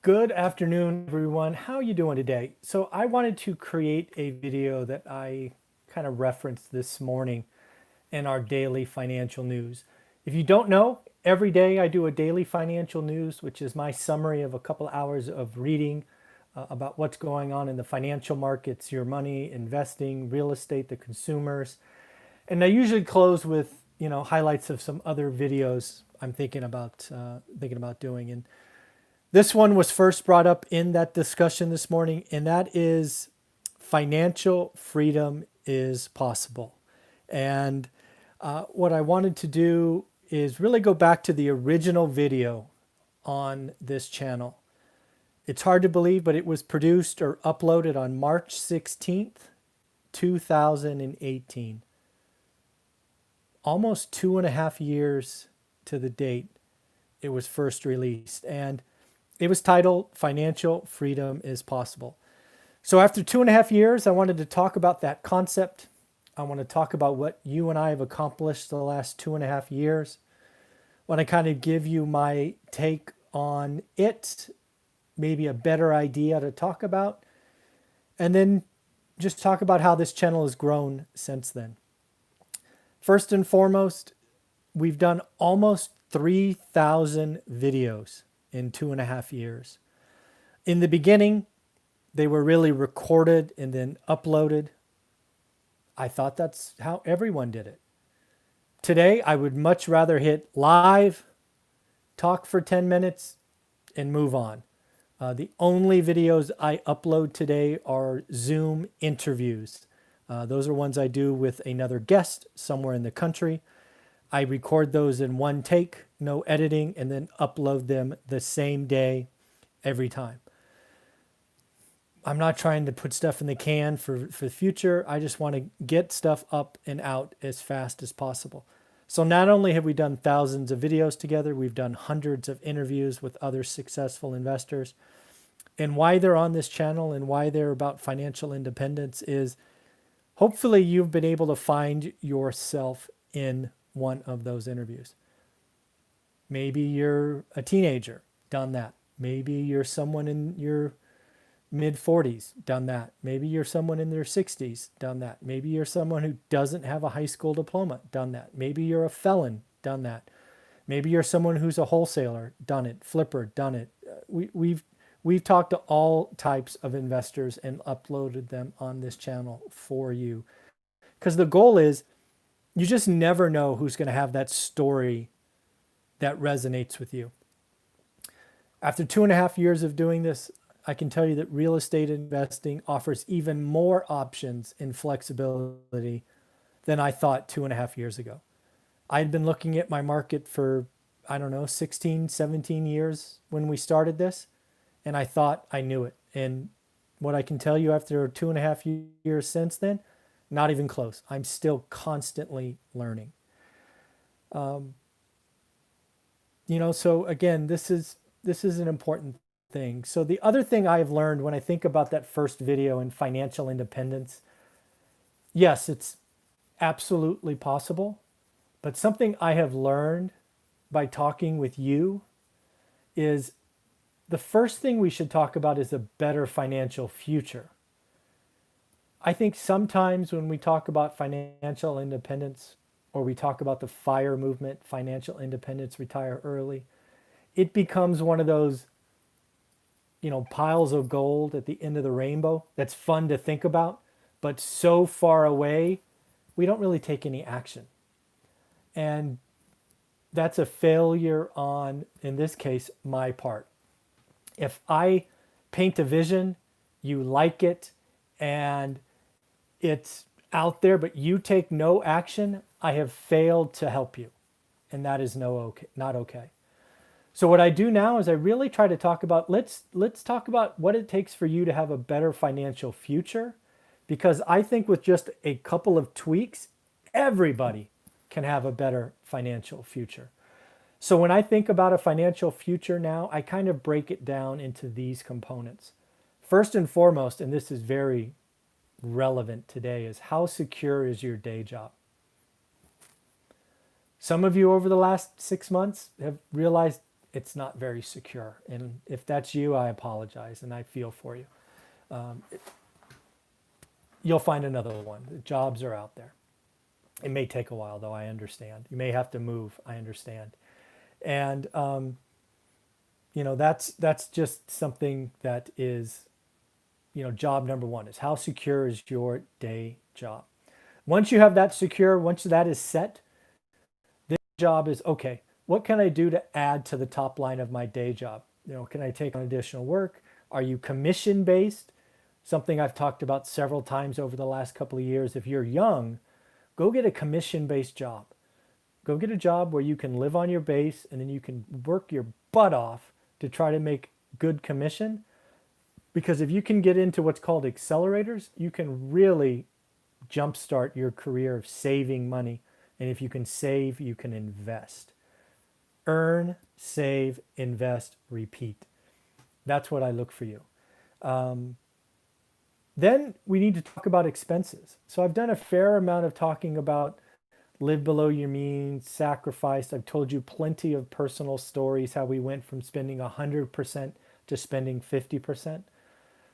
Good afternoon, everyone. How are you doing today? So I wanted to create a video that I kind of referenced this morning in our daily financial news. If you don't know, every day I do a daily financial news, which is my summary of a couple hours of reading about what's going on in the financial markets, your money, investing, real estate, the consumers. And I usually close with, highlights of some other videos I'm thinking about doing. And this one was first brought up in that discussion this morning, and that is financial freedom is possible. And what I wanted to do is really go back to the original video on this channel. It's hard to believe, but it was produced or uploaded on March 16th, 2018. Almost 2.5 years to the date it was first released. And it was titled Financial Freedom is Possible. So after 2.5 years, I wanted to talk about that concept. I want to talk about what you and I have accomplished the last 2.5 years. I want to kind of give you my take on it, maybe a better idea to talk about, and then just talk about how this channel has grown since then. First and foremost, we've done almost 3,000 videos in 2.5 years. In the beginning, they were really recorded and then uploaded. I thought that's how everyone did it. Today, I would much rather hit live, talk for 10 minutes, and move on. The only videos I upload today are Zoom interviews. Those are ones I do with another guest somewhere in the country. I record those in one take, no editing, and then upload them the same day every time. I'm not trying to put stuff in the can for the future. I just want to get stuff up and out as fast as possible. So not only have we done thousands of videos together, we've done hundreds of interviews with other successful investors. And why they're on this channel and why they're about financial independence is hopefully you've been able to find yourself in one of those interviews. Maybe you're a teenager, done that. Maybe you're someone in your mid 40s, done that. Maybe you're someone in their 60s, done that. Maybe you're someone who doesn't have a high school diploma, done that. Maybe you're a felon, done that. Maybe you're someone who's a wholesaler, done it. Flipper, done it. We've talked to all types of investors and uploaded them on this channel for you. Because the goal is you just never know who's going to have that story that resonates with you. After 2.5 years of doing this, I can tell you that real estate investing offers even more options and flexibility than I thought 2.5 years ago. I'd been looking at my market for, 16, 17 years when we started this, and I thought I knew it. And what I can tell you after 2.5 years since then, not even close. I'm still constantly learning. So again, this is an important thing. So the other thing I've learned when I think about that first video in financial independence, yes, it's absolutely possible, but something I have learned by talking with you is the first thing we should talk about is a better financial future. I think sometimes when we talk about financial independence or we talk about the FIRE movement, financial independence, retire early, it becomes one of those, piles of gold at the end of the rainbow that's fun to think about, but so far away, we don't really take any action. And that's a failure on, in this case, my part. If I paint a vision, you like it, and it's out there, but you take no action, I have failed to help you. And that is not okay. So what I do now is I really try to talk about, let's talk about what it takes for you to have a better financial future. Because I think with just a couple of tweaks, everybody can have a better financial future. So when I think about a financial future now, I kind of break it down into these components. First and foremost, and this is very relevant today, is how secure is your day job? Some of you over the last 6 months have realized it's not very secure. And if that's you, I apologize and I feel for you. Um, you'll find another one. The jobs are out there. It may take a while, though. I understand. You may have to move. I understand. And that's just something that is, job number one is how secure is your day job. Once you have that secure, once that is set, the job is okay. What can I do to add to the top line of my day job? Can I take on additional work? Are you commission based? Something I've talked about several times over the last couple of years. If you're young, go get a commission based job. Go get a job where you can live on your base and then you can work your butt off to try to make good commission. Because if you can get into what's called accelerators, you can really jumpstart your career of saving money. And if you can save, you can invest. Earn, save, invest, repeat. That's what I look for you. Then we need to talk about expenses. So I've done a fair amount of talking about live below your means, sacrifice. I've told you plenty of personal stories, how we went from spending 100% to spending 50%.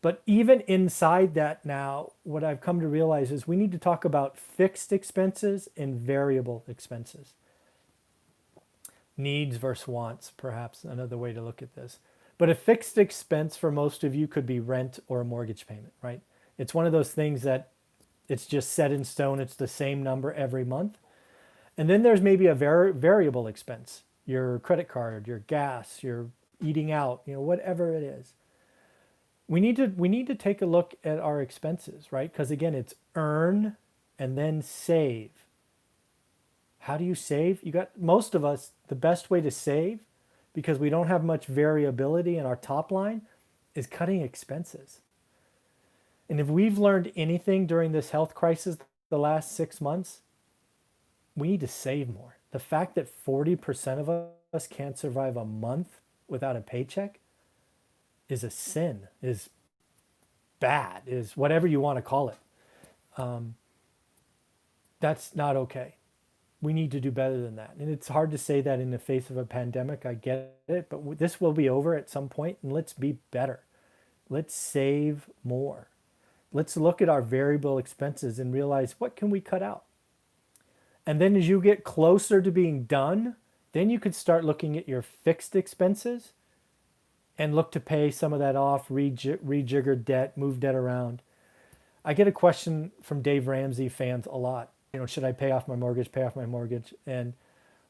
But even inside that now, what I've come to realize is we need to talk about fixed expenses and variable expenses. Needs versus wants, perhaps another way to look at this. But a fixed expense for most of you could be rent or a mortgage payment, right? It's one of those things that it's just set in stone. It's the same number every month. And then there's maybe a variable expense, your credit card, your gas, your eating out, whatever it is. We need to take a look at our expenses, right? Because again, it's earn and then save. How do you save? Most of us, the best way to save, because we don't have much variability in our top line, is cutting expenses. And if we've learned anything during this health crisis the last 6 months, we need to save more. The fact that 40% of us can't survive a month without a paycheck is a sin, is bad, is whatever you want to call it. That's not okay. We need to do better than that. And it's hard to say that in the face of a pandemic. I get it, but this will be over at some point, and let's be better. Let's save more. Let's look at our variable expenses and realize what can we cut out. And then as you get closer to being done, then you could start looking at your fixed expenses and look to pay some of that off, rejigger debt, move debt around. I get a question from Dave Ramsey fans a lot. Should I pay off my mortgage, And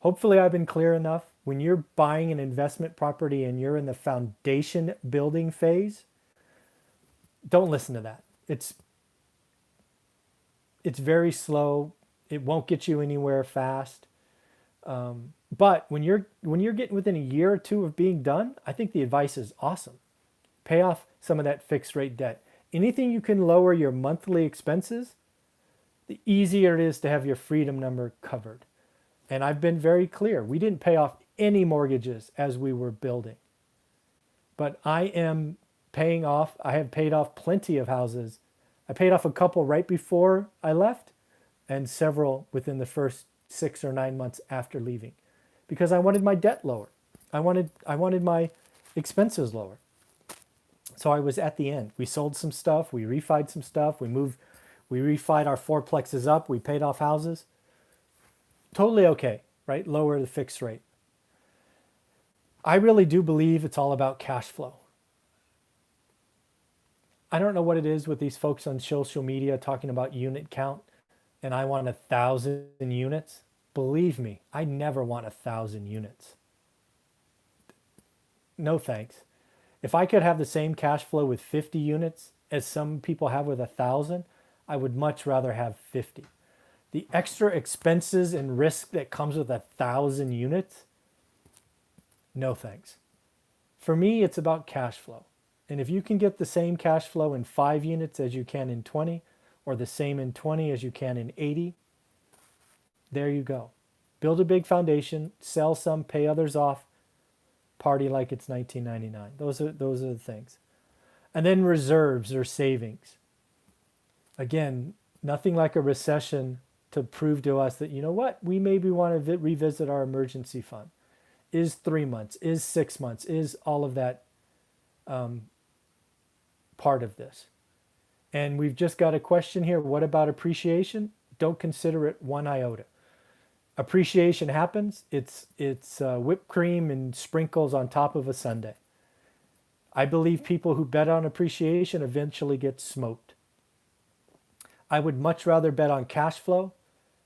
hopefully I've been clear enough. When you're buying an investment property and you're in the foundation building phase, don't listen to that. It's very slow. It won't get you anywhere fast. But when you're getting within a year or two of being done, I think the advice is awesome. Pay off some of that fixed rate debt. Anything you can lower your monthly expenses, the easier it is to have your freedom number covered. And I've been very clear. We didn't pay off any mortgages as we were building. But I have paid off plenty of houses. I paid off a couple right before I left and several within the first 6 or 9 months after leaving, because I wanted my debt lower. I wanted my expenses lower. So I was at the end. We sold some stuff. We refied some stuff. We refied our fourplexes up. We paid off houses. Totally okay, right? Lower the fixed rate. I really do believe it's all about cash flow. I don't know what it is with these folks on social media talking about unit count, and I want 1,000 units. Believe me, I never want 1,000 units. No thanks. If I could have the same cash flow with 50 units as some people have with 1,000, I would much rather have 50. The extra expenses and risk that comes with 1,000 units, no thanks. For me, it's about cash flow. And if you can get the same cash flow in 5 units as you can in 20, or the same in 20 as you can in 80, there you go. Build a big foundation, sell some, pay others off, party like it's 1999. Those are the things. And then reserves or savings. Again, nothing like a recession to prove to us that, we maybe want to revisit our emergency fund. Is 3 months? Is 6 months? Is all of that part of this? And we've just got a question here. What about appreciation? Don't consider it one iota. Appreciation happens. It's whipped cream and sprinkles on top of a sundae. I believe people who bet on appreciation eventually get smoked. I would much rather bet on cash flow,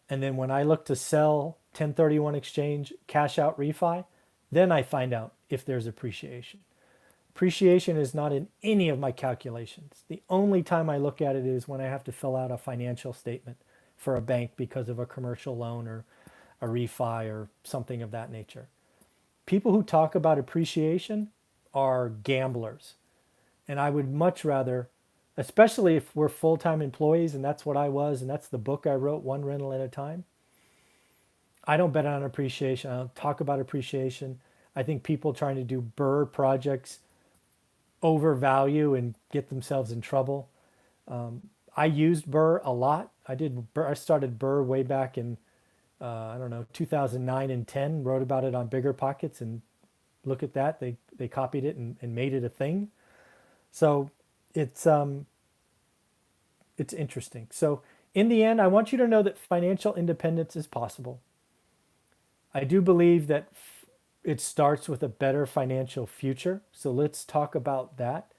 and then when I look to sell 1031 exchange, cash out refi, then I find out if there's appreciation. Appreciation is not in any of my calculations. The only time I look at it is when I have to fill out a financial statement for a bank because of a commercial loan or a refi or something of that nature. People who talk about appreciation are gamblers. And I would much rather, especially if we're full-time employees, and that's what I was, and that's the book I wrote, One Rental at a Time. I don't bet on appreciation. I don't talk about appreciation. I think people trying to do BRRRR projects overvalue and get themselves in trouble. I used BRRRR a lot. I started BRRRR way back in, 2009 and 10, wrote about it on Bigger Pockets, and look at that. They copied it and made it a thing. So it's interesting. So in the end, I want you to know that financial independence is possible. I do believe that it starts with a better financial future. So let's talk about that.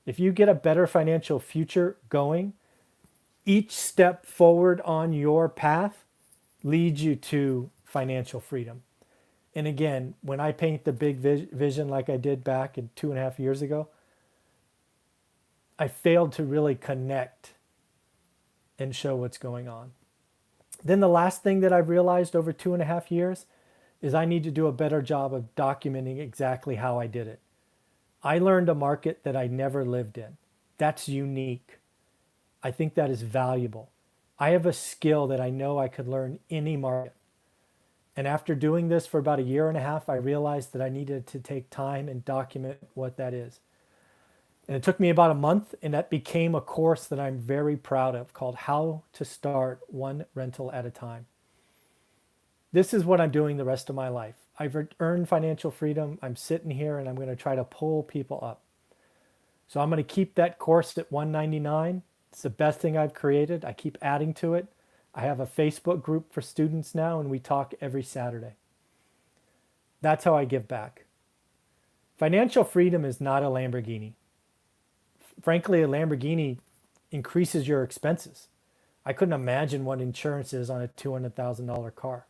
If you get a better financial future going, each step forward on your path leads you to financial freedom. And again, when I paint the big vision like I did back in 2.5 years ago, I failed to really connect and show what's going on. Then the last thing that I've realized over 2.5 years is I need to do a better job of documenting exactly how I did it. I learned a market that I never lived in. That's unique. I think that is valuable. I have a skill that I know I could learn any market. And after doing this for about 1.5 years, I realized that I needed to take time and document what that is. And it took me about a month, and that became a course that I'm very proud of called How to Start One Rental at a Time. This is what I'm doing the rest of my life. I've earned financial freedom. I'm sitting here and I'm going to try to pull people up. So I'm going to keep that course at $199. It's the best thing I've created. I keep adding to it. I have a Facebook group for students now, and we talk every Saturday. That's how I give back. Financial freedom is not a Lamborghini. Frankly, a Lamborghini increases your expenses. I couldn't imagine what insurance is on a $200,000 car.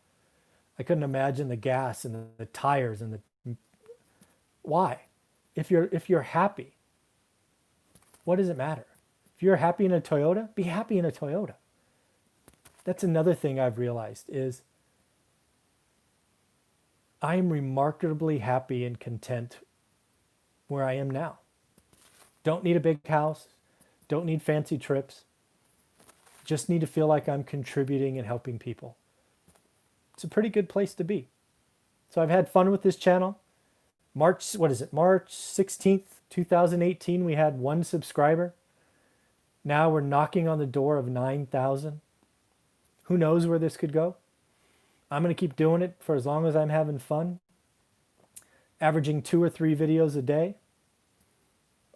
I couldn't imagine the gas and the tires and the why. If you're happy, what does it matter? If you're happy in a Toyota, be happy in a Toyota. That's another thing I've realized is I am remarkably happy and content where I am now. Don't need a big house. Don't need fancy trips. Just need to feel like I'm contributing and helping people. It's a pretty good place to be. So I've had fun with this channel. March 16th, 2018, we had 1 subscriber. Now we're knocking on the door of 9,000. Who knows where this could go? I'm going to keep doing it for as long as I'm having fun. Averaging 2 or 3 videos a day.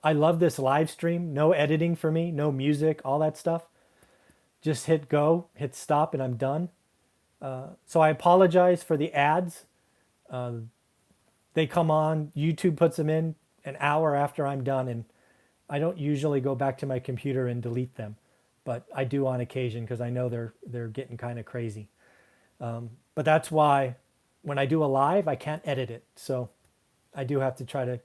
I love this live stream. No editing for me, no music, all that stuff. Just hit go, hit stop, and I'm done. So I apologize for the ads. They come on, YouTube puts them in an hour after I'm done, and I don't usually go back to my computer and delete them, but I do on occasion because I know they're getting kind of crazy. But that's why when I do a live, I can't edit it. So I do have to try to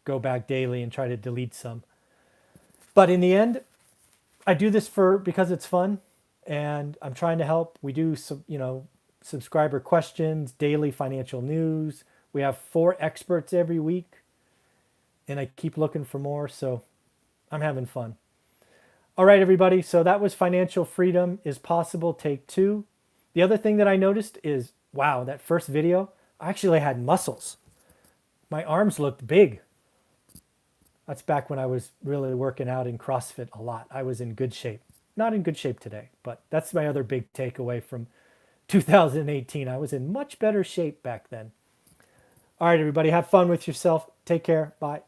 go back daily and try to delete some. But in the end, I do this because it's fun and I'm trying to help. We do some, subscriber questions, daily financial news. We have 4 experts every week and I keep looking for more. So I'm having fun. All right, everybody. So that was Financial Freedom is Possible, Take 2. The other thing that I noticed is, wow, that first video, I actually had muscles. My arms looked big. That's back when I was really working out in CrossFit a lot. I was in good shape. Not in good shape today, but that's my other big takeaway from 2018. I was in much better shape back then. All right, everybody, have fun with yourself. Take care. Bye.